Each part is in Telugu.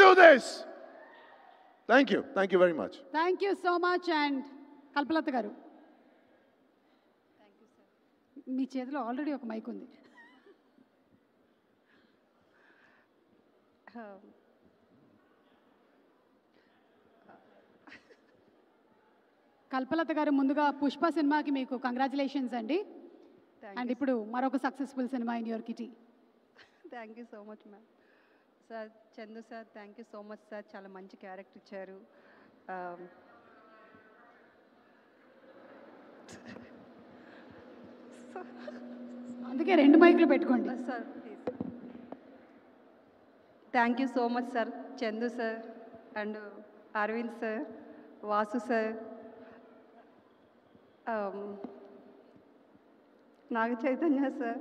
do this. Thank you. Thank you very much. Thank you so much. And Kalpalata garu. Thank you, sir. మీ చేతిలో ఆల్రెడీ ఒక మైక్ ఉంది. కల్పలత గారు, ముందుగా పుష్ప సినిమాకి మీకు కంగ్రాచులేషన్స్ అండి. అండ్ ఇప్పుడు మరొక successful cinema in your kitty. Thank you so much ma'am. Sir Chandu sir, thank you so much sir, చాలా మంచి క్యారెక్టర్ ఇచ్చారు. అందుకే 2 మైకులు పెట్టుకోండి sir please. Thank you so much sir, Chandu sir and Aravind sir, Vasu sir, Naga Chaitanya sir,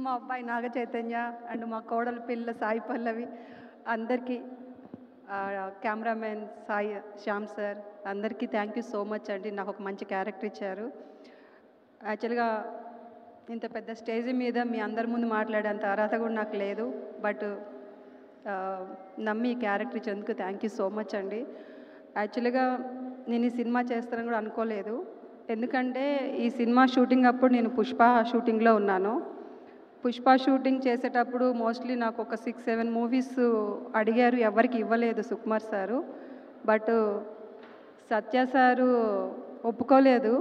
మా అబ్బాయి నాగ చైతన్య అండ్ మా కోడల పిల్ల సాయి పల్లవి, అందరికీ కెమెరామెన్ సాయి శ్యామ్ సార్, అందరికీ థ్యాంక్ యూ సో మచ్ అండి. నాకు ఒక మంచి క్యారెక్టర్ ఇచ్చారు. యాక్చువల్గా ఇంత పెద్ద స్టేజ్ మీద మీ అందరి ముందు మాట్లాడేంత అర్హత కూడా నాకు లేదు. బట్ నమ్మి ఈ క్యారెక్టర్ ఇచ్చేందుకు థ్యాంక్ యూ సో మచ్ అండి. యాక్చువల్గా నేను ఈ సినిమా చేస్తానని కూడా అనుకోలేదు. ఎందుకంటే ఈ సినిమా షూటింగ్ అప్పుడు నేను పుష్ప షూటింగ్లో ఉన్నాను. పుష్ప షూటింగ్ చేసేటప్పుడు మోస్ట్లీ నాకు ఒక 6-7 మూవీస్ అడిగారు, ఎవరికి ఇవ్వలేదు Sukumar sir. But Satya sir ఒప్పుకోలేదు,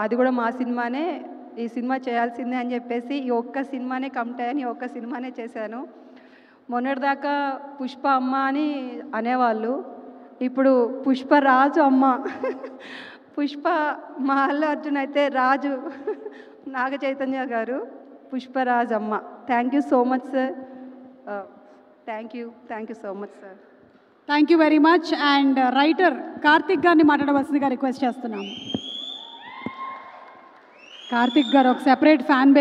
అది కూడా మా సినిమానే, ఈ సినిమా చేయాల్సిందే అని చెప్పేసి ఈ ఒక్క సినిమానే కమిట్ అయ్యాను, ఈ ఒక్క సినిమానే చేశాను. మొన్నటిదాకా పుష్ప అమ్మ అని అనేవాళ్ళు, ఇప్పుడు పుష్పరాజు అమ్మ. పుష్ప మా అల్లు అర్జున్ అయితే రాజు నాగ చైతన్య గారు, పుష్పరాజు అమ్మ. Thank you so much sir. Thank you so much sir. Thank you very much. And writer Karthik గారిని మాట్లాడవలసిందిగా రిక్వెస్ట్ చేస్తున్నాము. కార్తిక్ గారు ఒక సెపరేట్ ఫ్యాన్ బేస్